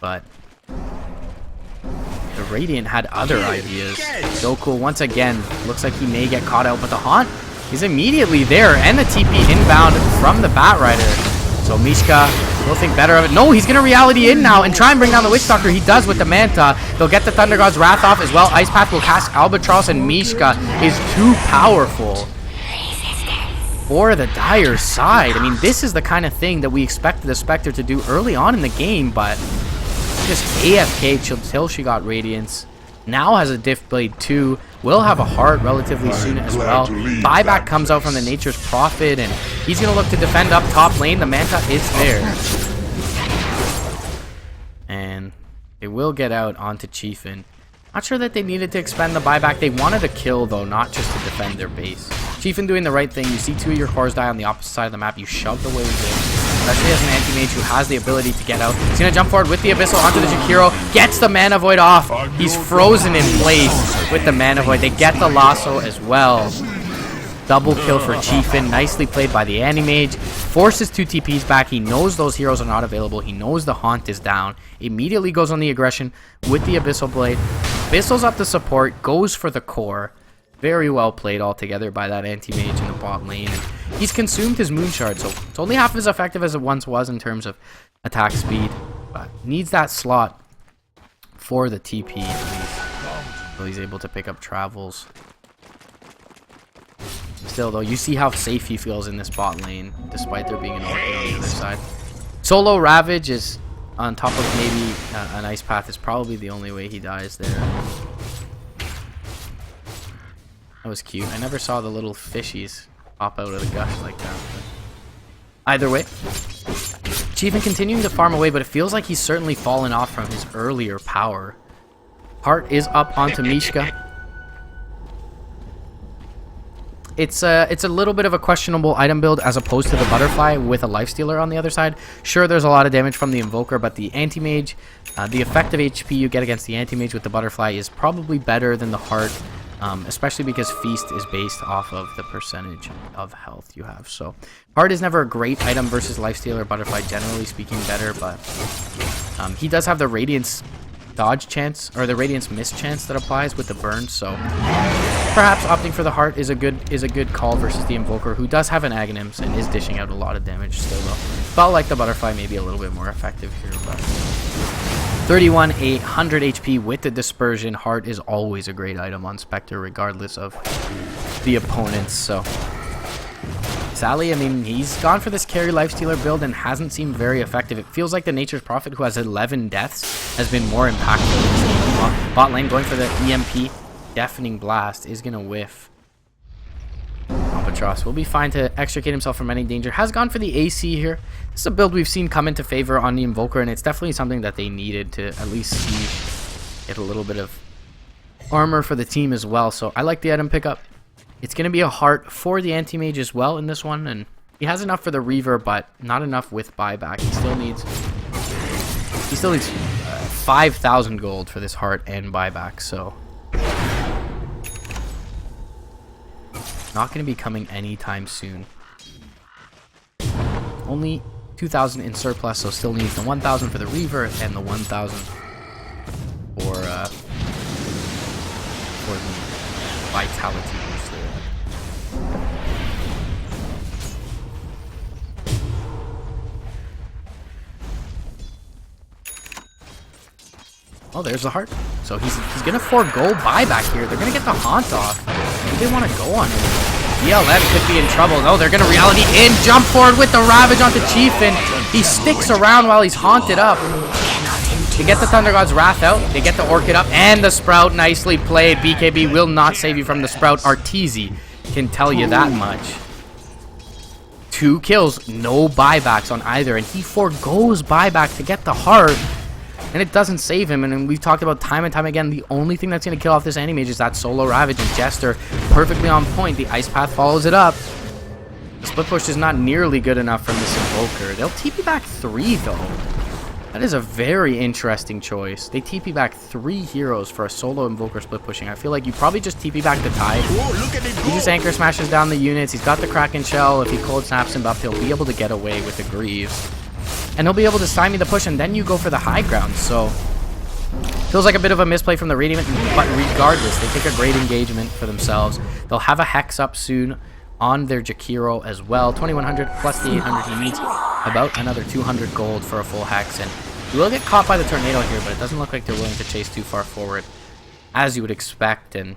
but the Radiant had other ideas. Jokul once again looks like he may get caught out, but the Haunt is immediately there, and the TP inbound from the Batrider. So Mishka will think better of it. No, he's going to reality in now and try and bring down the Witch Doctor. He does with the Manta. They'll get the Thunder God's Wrath off as well. Ice Path will cast Albatross, and Mishka is too powerful for the dire side. I mean, this is the kind of thing that we expected the Spectre to do early on in the game, but just AFK until she got Radiance. Now has a Diff Blade 2. Will have a heart relatively soon as well. Buyback comes out from the Nature's Prophet, and he's going to look to defend up top lane. The Manta is there. And they will get out onto Chiefin. Not sure that they needed to expend the buyback. They wanted a kill, though, not just to defend their base. Chiefin doing the right thing. You see two of your cores die on the opposite side of the map. You shove the waves in. Especially as an anti-mage who has the ability to get out. He's going to jump forward with the Abyssal onto the Jakiro. Gets the Mana Void off. He's frozen in place with the Mana Void. They get the Lasso as well. Double kill for Chiefin. Nicely played by the anti-mage. Forces two TPs back. He knows those heroes are not available. He knows the Haunt is down. Immediately goes on the aggression with the Abyssal Blade. Abyssal's up the support. Goes for the core. Very well played altogether by that anti-mage in the bot lane. And he's consumed his Moon Shard, so it's only half as effective as it once was in terms of attack speed. But needs that slot for the TP at least. So he's able to pick up travels. Still though, you see how safe he feels in this bot lane, despite there being an Orchid on the other side. Solo Ravage is on top of maybe an Ice Path is probably the only way he dies there. That was cute. I never saw the little fishies pop out of the gush like that. But either way, Chiefin continuing to farm away, but it feels like he's certainly fallen off from his earlier power. Heart is up onto Mishka. It's a little bit of a questionable item build as opposed to the Butterfly with a Lifestealer on the other side. Sure, there's a lot of damage from the Invoker, but the Anti-Mage, the effective HP you get against the Anti-Mage with the Butterfly is probably better than the Heart. Especially because Feast is based off of the percentage of health you have. So Heart is never a great item versus Lifestealer. Butterfly generally speaking better, but he does have the Radiance dodge chance, or the Radiance miss chance that applies with the burn. So perhaps opting for the Heart is a good call versus the Invoker, who does have an Aghanims and is dishing out a lot of damage still though. Felt like the Butterfly may be a little bit more effective here, but 31, 800 HP with the Dispersion. Heart is always a great item on Spectre, regardless of the opponents. So Sally, I mean, he's gone for this carry Lifestealer build and hasn't seemed very effective. It feels like the Nature's Prophet, who has 11 deaths, has been more impactful in this game. Bot lane going for the EMP. Deafening Blast is going to whiff. Albatross will be fine to extricate himself from any danger. Has gone for the AC here. This is a build we've seen come into favor on the Invoker, and it's definitely something that they needed to at least see get a little bit of armor for the team as well, so I like the item pickup. It's going to be a heart for the anti-mage as well in this one, and he has enough for the Reaver, but not enough with buyback. He still needs 5,000 gold for this heart and buyback, so not going to be coming anytime soon. Only 2,000 in surplus, so still needs the 1,000 for the Reaver and the 1,000 for the Vitality booster. Oh, there's the heart. So he's gonna forego buyback here. They're gonna get the haunt off. Maybe they want to go on him. BLM could be in trouble. No, they're gonna reality in. Jump forward with the Ravage onto Chief, and he sticks around while he's haunted up. They get the Thunder God's Wrath out. They get the Orchid up, and the Sprout. Nicely played. BKB will not save you from the Sprout. Arteezy can tell you that much. 2 kills, no buybacks on either, and he forgoes buyback to get the heart. And it doesn't save him, and we've talked about time and time again, the only thing that's going to kill off this anti-mage is that solo Ravage, and Jester perfectly on point. The Ice Path follows it up. The split push is not nearly good enough from this Invoker. They'll TP back 3, though. That is a very interesting choice. They TP back 3 heroes for a solo Invoker split pushing. I feel like you probably just TP back the Tide. He just Anchor Smashes down the units. He's got the Kraken Shell. If he cold snaps him up, he'll be able to get away with the Greaves. And he'll be able to stymie the push, and then you go for the high ground. So, feels like a bit of a misplay from the Radiant, but regardless, they take a great engagement for themselves. They'll have a Hex up soon on their Jakiro as well. 2,100 plus the 800. He needs about another 200 gold for a full Hex, and he will get caught by the Tornado here, but it doesn't look like they're willing to chase too far forward, as you would expect. And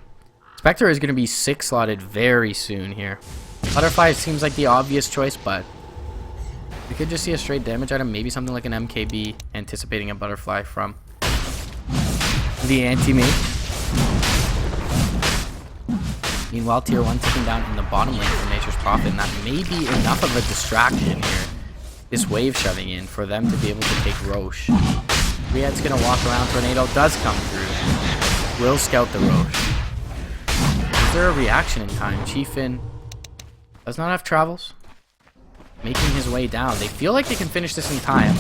Spectre is going to be 6 slotted very soon here. Butterfly seems like the obvious choice, but we could just see a straight damage item, maybe something like an MKB, anticipating a Butterfly from the anti-mage. Meanwhile, tier 1 ticking down in the bottom lane for Nature's Prophet, and that may be enough of a distraction here. This wave shoving in for them to be able to take Roche. Riyad's going to walk around. Tornado does come through. Will scout the Roche. Is there a reaction in time? Chiefin does not have travels. Making his way down. They feel like they can finish this in time.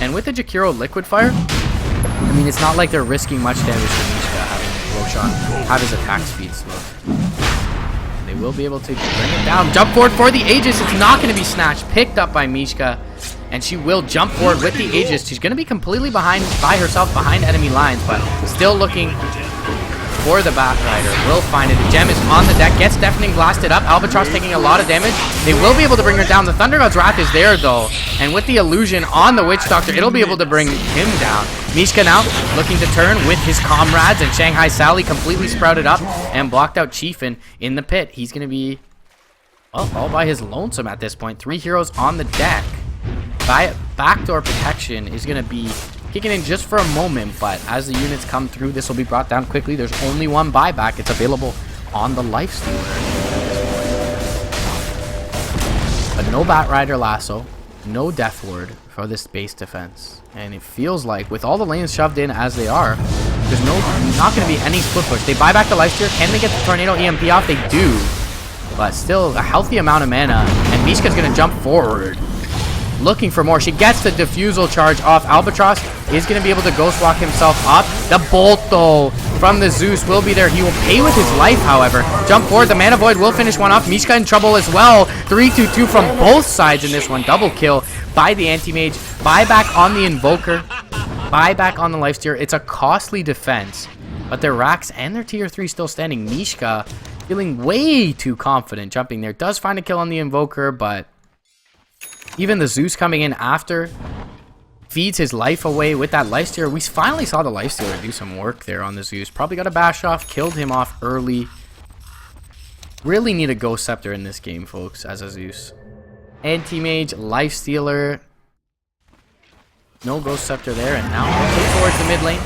And with the Jakiro Liquid Fire, I mean, it's not like they're risking much damage to Mishka having Roshan have his attack speed slow. They will be able to bring it down. Jump forward for the Aegis. It's not going to be snatched. Picked up by Mishka. And she will jump forward with the Aegis. She's going to be completely by herself behind enemy lines, but still looking for the Batrider. Will find it. The gem is on the deck. Gets Deafening Blasted up. Albatross taking a lot of damage. They will be able to bring her down. The Thunder God's Wrath is there, though. And with the illusion on the Witch Doctor, it'll be able to bring him down. Mishka now looking to turn with his comrades, and Shanghai Sally completely sprouted up and blocked out Chiefin in the pit. He's going to be, well, all by his lonesome at this point. 3 heroes on the deck. Backdoor protection is going to be kicking in just for a moment, but as the units come through, this will be brought down quickly. There's only one buyback. It's available on the Lifestealer. But no Batrider Lasso, no Death Ward for this base defense. And it feels like, with all the lanes shoved in as they are, there's not going to be any split push. They buy back the Lifestealer. Can they get the Tornado EMP off? They do. But still, a healthy amount of mana, and Mishka's going to jump forward, looking for more. She gets the Diffusal charge off. Albatross is going to be able to Ghost Walk himself up. The Bolt, though, from the Zeus will be there. He will pay with his life, however. Jump forward. The Mana Void will finish one off. Mishka in trouble as well. 3-2-2 from both sides in this one. Double kill by the Anti-Mage. Buyback on the Invoker. Buyback on the Lifestealer. It's a costly defense, but their racks and their tier 3 still standing. Mishka feeling way too confident jumping there. Does find a kill on the Invoker, but even the Zeus coming in after feeds his life away with that Lifestealer. We finally saw the Lifestealer do some work there on the Zeus. Probably got a bash off, killed him off early. Really need a Ghost Scepter in this game, folks, as a Zeus. Anti-Mage, Lifestealer. No Ghost Scepter there, and now we'll towards the mid lane.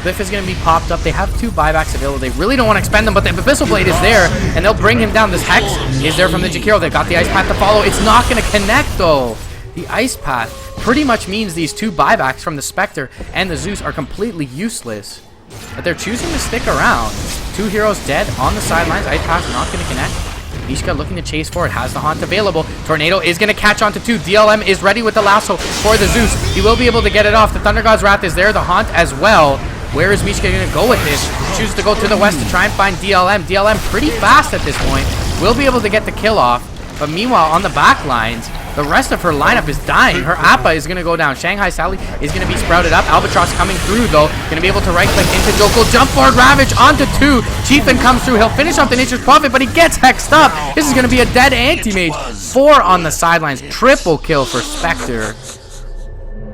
Cliff is going to be popped up. They have 2 buybacks available. They really don't want to expend them, but the Abyssal Blade is there, and they'll bring him down. This Hex is there from the Jakiro. They've got the Ice Path to follow. It's not going to connect, though. The Ice Path pretty much means these 2 buybacks from the Spectre and the Zeus are completely useless. But they're choosing to stick around. 2 heroes dead on the sidelines. Ice Pass not going to connect. Mishka looking to chase forward. Has the Haunt available. Tornado is going to catch onto 2. DLM is ready with the lasso for the Zeus. He will be able to get it off. The Thunder God's Wrath is there. The Haunt as well. Where is Mishka going to go with this? Chooses to go to the west to try and find DLM. DLM pretty fast at this point. Will be able to get the kill off. But meanwhile, on the back lines, the rest of her lineup is dying. Her Appa is going to go down. Shanghai Sally is going to be sprouted up. Albatross coming through, though. Going to be able to right-click into Jokul. Jump forward, Ravage onto 2. Chieftain comes through. He'll finish off the Nature's Prophet, but he gets hexed up. This is going to be a dead anti-mage. 4 on the sidelines. Triple kill for Spectre.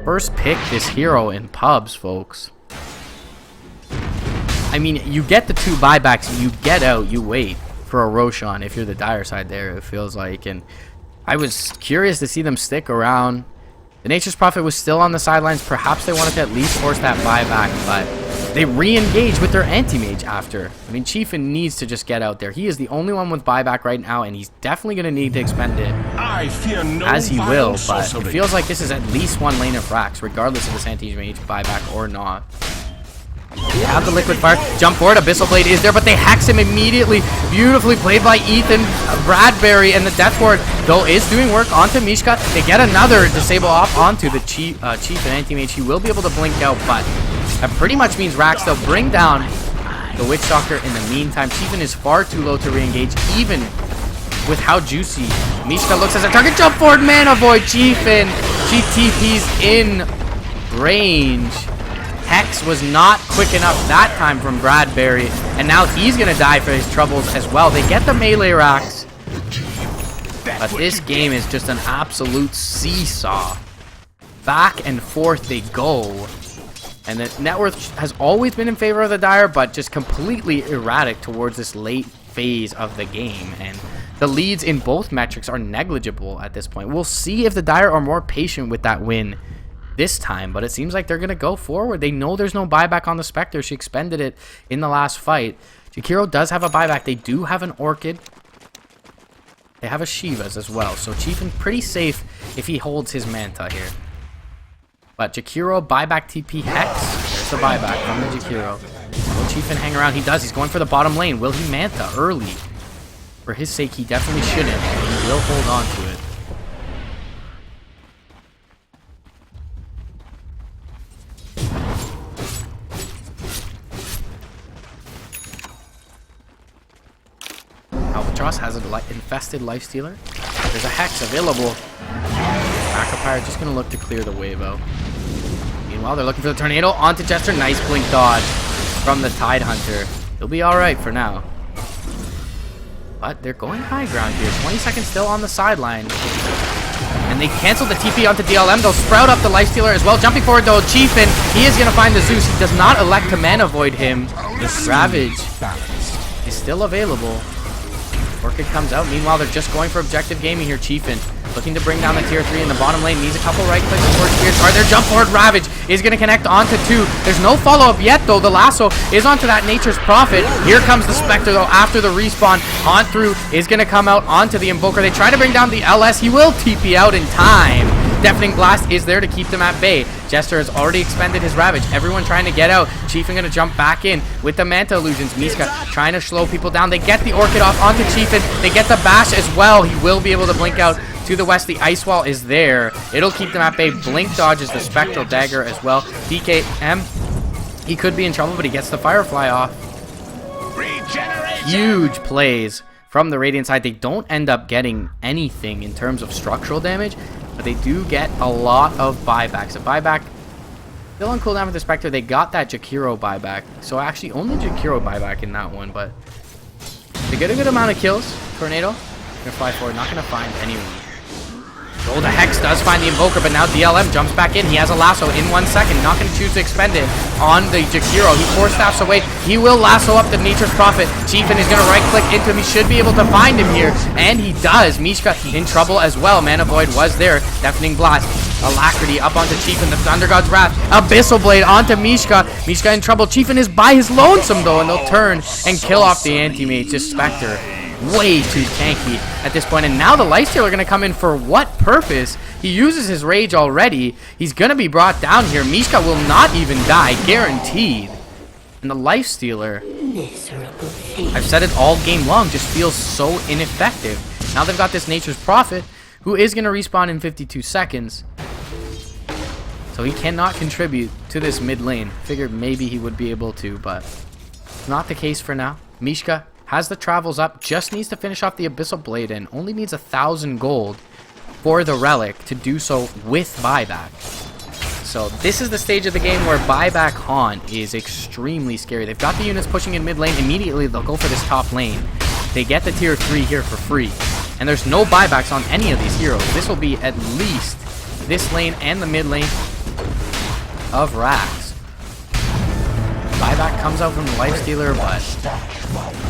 First pick this hero in pubs, folks. I mean, you get the 2 buybacks. You get out. You wait for a Roshan if you're the dire side there, it feels like. And I was curious to see them stick around. The Nature's Prophet was still on the sidelines. Perhaps they wanted to at least force that buyback, but they re-engage with their anti-mage after. I mean, Chieftain needs to just get out there. He is the only one with buyback right now, and he's definitely going to need to expend it. I fear no as he will, but sorcery. It feels like this is at least 1 lane of Frax, regardless of this anti-mage buyback or not. They have the Liquid Fire. Jump forward. Abyssal Blade is there, but they hex him immediately. Beautifully played by Ethan. Bradbury and the Death Ward, though, is doing work onto Mishka. They get another disable off onto the Chief and Anti-Mage. He will be able to blink out, but that pretty much means Rax, they'll bring down the Witch Doctor in the meantime. Chieftain is far too low to re-engage, even with how juicy Mishka looks as a target. Jump forward, Mana Void. Chieftain. She TP's in range. Hex was not quick enough that time from Bradbury, and now he's going to die for his troubles as well. They get the melee racks, but this game is just an absolute seesaw. Back and forth they go, and the net worth has always been in favor of the Dire, but just completely erratic towards this late phase of the game, and the leads in both metrics are negligible at this point. We'll see if the Dire are more patient with that win this time, but it seems like they're going to go forward. They know there's no buyback on the Spectre. She expended it in the last fight. Jakiro does have a buyback. They do have an Orchid. They have a Shiva's as well, so Chieftain pretty safe if he holds his Manta here. But Jakiro, buyback TP Hex. There's the buyback from the Jakiro. Will Chieftain hang around? He does. He's going for the bottom lane. Will he Manta early? For his sake, he definitely shouldn't. He will hold on to it. Albatross has an infested Lifestealer. There's a Hex available. Acropire just going to look to clear the wave out. Meanwhile, they're looking for the Tornado onto Jester. Nice blink dodge from the Tide Hunter. He'll be alright for now. But they're going high ground here. 20 seconds still on the sideline. And they cancel the TP onto DLM. They'll sprout up the Lifestealer as well. Jumping forward though, Chieftain. He is going to find the Zeus. He does not elect to Mana Void him. The Ravage is still available. Orchid comes out. Meanwhile, they're just going for objective gaming here. Chieftain looking to bring down the tier 3 in the bottom lane. Needs a couple right clicks before Spears are there. Jump forward. Ravage is going to connect onto 2. There's no follow-up yet, though. The lasso is onto that Nature's Prophet. Here comes the Spectre, though, after the respawn. On through is going to come out onto the Invoker. They try to bring down the LS. He will TP out in time. Deafening Blast is there to keep them at bay. Jester has already expended his Ravage. Everyone trying to get out. Chieftain going to jump back in with the Manta Illusions. Mishka trying to slow people down. They get the Orchid off onto Chieftain. They get the Bash as well. He will be able to blink out to the west. The Ice Wall is there. It'll keep them at bay. Blink dodges the Spectral Dagger as well. DKM, he could be in trouble, but he gets the Firefly off. Huge plays from the Radiant side. They don't end up getting anything in terms of structural damage, but they do get a lot of buybacks. A buyback still on cooldown with the Spectre. They got that Jakiro buyback. So actually only Jakiro buyback in that one, but they get a good amount of kills. Tornado, gonna fly forward, not gonna find anyone. Oh, the Hex does find the Invoker, but now DLM jumps back in. He has a lasso in 1 second. Not going to choose to expend it on the Jakiro. He 4 staffs away. He will lasso up the Nature's Prophet. Chieftain is going to right-click into him. He should be able to find him here, and he does. Mishka in trouble as well. Mana Void was there. Deafening Blast. Alacrity up onto Chieftain. The Thunder God's Wrath. Abyssal Blade onto Mishka. Mishka in trouble. Chieftain is by his lonesome, though, and they'll turn and kill off the anti-mage. Just Spectre. Way too tanky at this point, and now the Lifestealer are going to come in for what purpose? He uses his rage already. He's going to be brought down here. Mishka will not even die, guaranteed. And the Lifestealer, I've said it all game long, just feels so ineffective. Now they've got this Nature's Prophet, who is going to respawn in 52 seconds. So he cannot contribute to this mid lane. Figured maybe he would be able to, but not the case for now. Mishka has the travels up, just needs to finish off the Abyssal Blade and only needs 1,000 gold for the Relic to do so with buyback. So this is the stage of the game where buyback Haunt is extremely scary. They've got the units pushing in mid lane. Immediately they'll go for this top lane. They get the tier 3 here for free. And there's no buybacks on any of these heroes. This will be at least this lane and the mid lane of Rax. Buyback comes out from the Lifestealer, but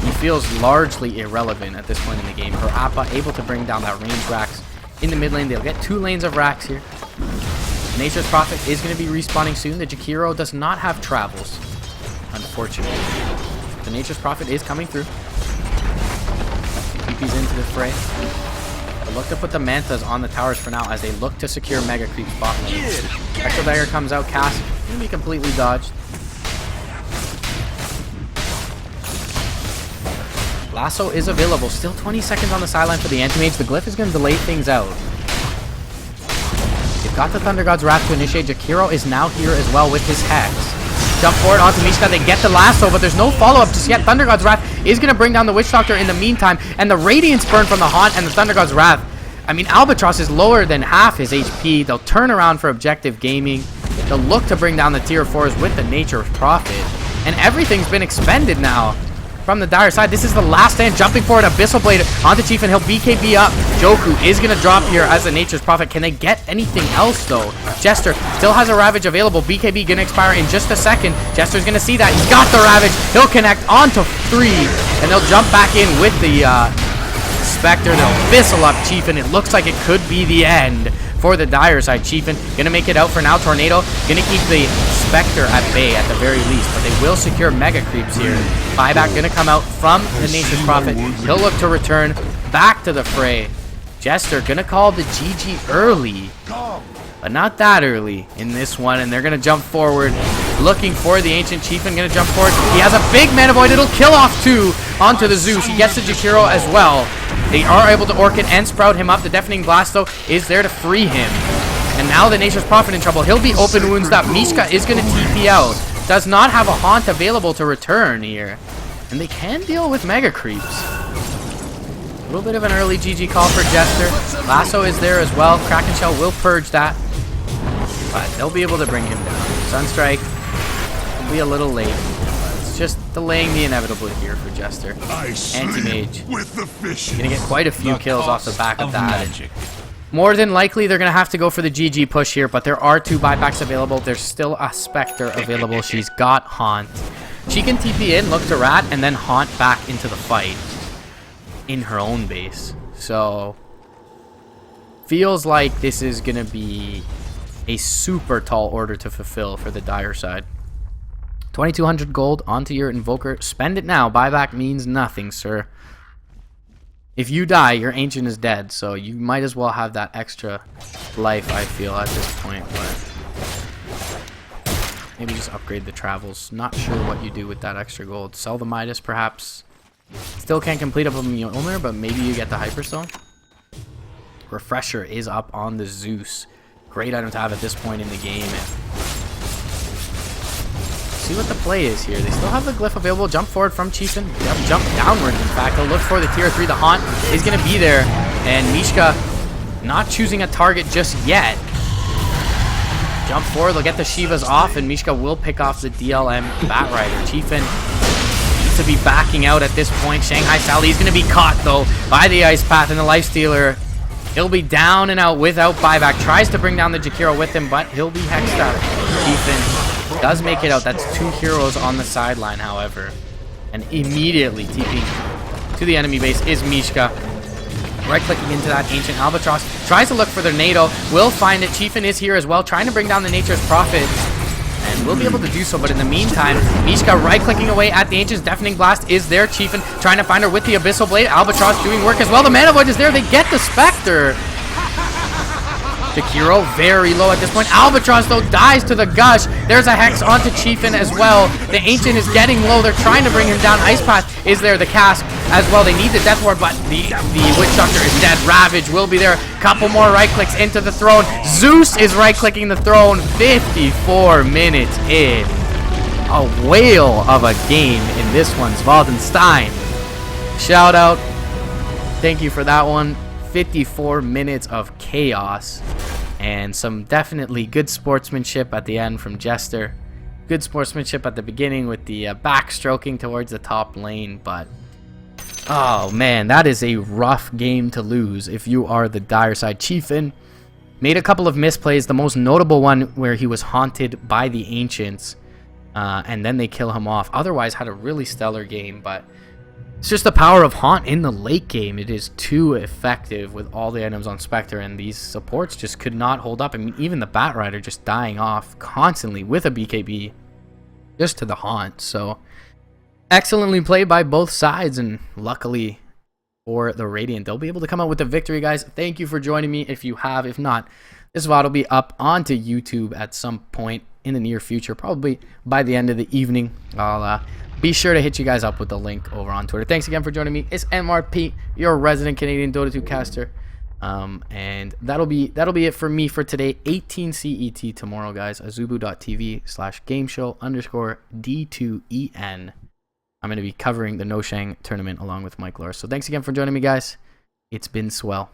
he feels largely irrelevant at this point in the game. For Appa, able to bring down that range Rax in the mid lane. They'll get 2 lanes of Rax here. Nature's Prophet is going to be respawning soon. The Jakiro does not have travels, unfortunately. The Nature's Prophet is coming through. TP's into the fray. They'll look to put the Mantas on the towers for now as they look to secure Mega Creep spot lane. Echo Dagger comes out, cast. Going to be completely dodged. Lasso is available. Still 20 seconds on the sideline for the Anti-Mage. The Glyph is going to delay things out. They've got the Thunder God's Wrath to initiate. Jakiro is now here as well with his Hex. Jump forward onto Mishka. They get the lasso, but there's no follow-up just yet. Thunder God's Wrath is going to bring down the Witch Doctor in the meantime. And the Radiance Burn from the Haunt and the Thunder God's Wrath. I mean, Albatross is lower than half his HP. They'll turn around for Objective Gaming. They'll look to bring down the tier 4s with the Nature's Prophet. And everything's been expended now from the Dire side. This is the last stand. Jumping forward, Abyssal Blade onto Chief, and he'll BKB up. Joku is going to drop here as the Nature's Prophet. Can they get anything else, though? Jester still has a Ravage available. BKB going to expire in just a second. Jester's going to see that. He's got the Ravage. He'll connect onto 3, and they'll jump back in with the Spectre. They'll Abyssal up Chief, and it looks like it could be the end for the Dire side. Chiefin gonna make it out for now. Tornado gonna keep the Spectre at bay at the very least, but they will secure Mega Creeps here. Buyback gonna come out from the Nature's Prophet. He'll look to return back to the fray. Jester gonna call the GG early, but not that early in this one, and they're gonna jump forward looking for the Ancient Chiefin. Gonna jump forward. He has a big Mana Void. It'll kill off 2 onto the Zeus. He gets the Jakiro as well. They are able to Orchid and Sprout him up. The Deafening Blast, though, is there to free him. And now the Nature's Prophet in trouble. He'll be open wounds up. Mishka is going to TP out. Does not have a Haunt available to return here. And they can deal with Mega Creeps. A little bit of an early GG call for Jester. Lasso is there as well. Kraken Shell will purge that. But they'll be able to bring him down. Sunstrike will be a little late. Just delaying the inevitable here for Jester. Anti-Mage gonna get quite a few kills off the back of that. More than likely, they're gonna have to go for the GG push here, but there are 2 buybacks available. There's still a Spectre available. She's got Haunt. She can TP in, look to Rat, and then Haunt back into the fight in her own base. So, feels like this is gonna be a super tall order to fulfill for the Dire side. 2,200 gold onto your Invoker. Spend it now. Buyback means nothing, sir. If you die, your Ancient is dead, so you might as well have that extra life, I feel, at this point. But maybe just upgrade the travels. Not sure what you do with that extra gold. Sell the Midas, perhaps. Still can't complete up a Mjolnir, but maybe you get the Hyperstone. Refresher is up on the Zeus. Great item to have at this point in the game. See what the play is here. They still have the Glyph available. Jump forward from Chiefin. They'll jump downwards, in fact. They'll look for the tier 3. The Haunt is going to be there. And Mishka not choosing a target just yet. Jump forward. They'll get the Shivas off, and Mishka will pick off the DLM Batrider. Chiefin needs to be backing out at this point. Shanghai Sally is going to be caught, though, by the Ice Path, and the Lifestealer. He'll be down and out without buyback. Tries to bring down the Jakiro with him, but he'll be hexed out. Chiefin does make it out. That's 2 heroes on the sideline, however. And immediately TPing to the enemy base is Mishka. Right-clicking into that Ancient. Albatross tries to look for their NATO. Will find it. Chiefin is here as well, trying to bring down the Nature's Prophet. And will be able to do so, but in the meantime, Mishka right-clicking away at the Ancient's. Deafening Blast is there. Chiefin trying to find her with the Abyssal Blade. Albatross doing work as well. The Mana Void is there. They get the Spectre. Jakiro very low at this point. Albatross, though, dies to the Gush. There's a Hex onto Chiefin as well. The Ancient is getting low. They're trying to bring him down. Ice Path is there. The Cask as well. They need the Death Ward, but the Witch Doctor is dead. Ravage will be there. Couple more right clicks into the throne. Zeus is right clicking the throne. 54 minutes in. A whale of a game in this one. Zvodenstein. Shout out. Thank you for that one. 54 minutes of chaos and some definitely good sportsmanship at the end from Jester. Good sportsmanship at the beginning with the backstroking towards the top lane, but oh man, that is a rough game to lose if you are the dire side. Chiefin made a couple of misplays, the most notable one where he was haunted by the Ancients and then they kill him off. Otherwise had a really stellar game, but it's just the power of Haunt in the late game. It is too effective with all the items on Spectre, and these supports just could not hold up. I mean, even the Bat Rider just dying off constantly with a BKB just to the Haunt. So, excellently played by both sides, and luckily for the Radiant, they'll be able to come out with the victory, guys. Thank you for joining me if you have. If not, this VOD will be up onto YouTube at some point in the near future, probably by the end of the evening. I'll be sure to hit you guys up with the link over on Twitter. Thanks again for joining me. It's MRP, your resident Canadian Dota 2 caster. And that'll be it for me for today. 18 CET tomorrow, guys. azubu.tv/gameshow_D2EN. I'm going to be covering the No Shang tournament along with Mike Lawrence. So thanks again for joining me, guys. It's been swell.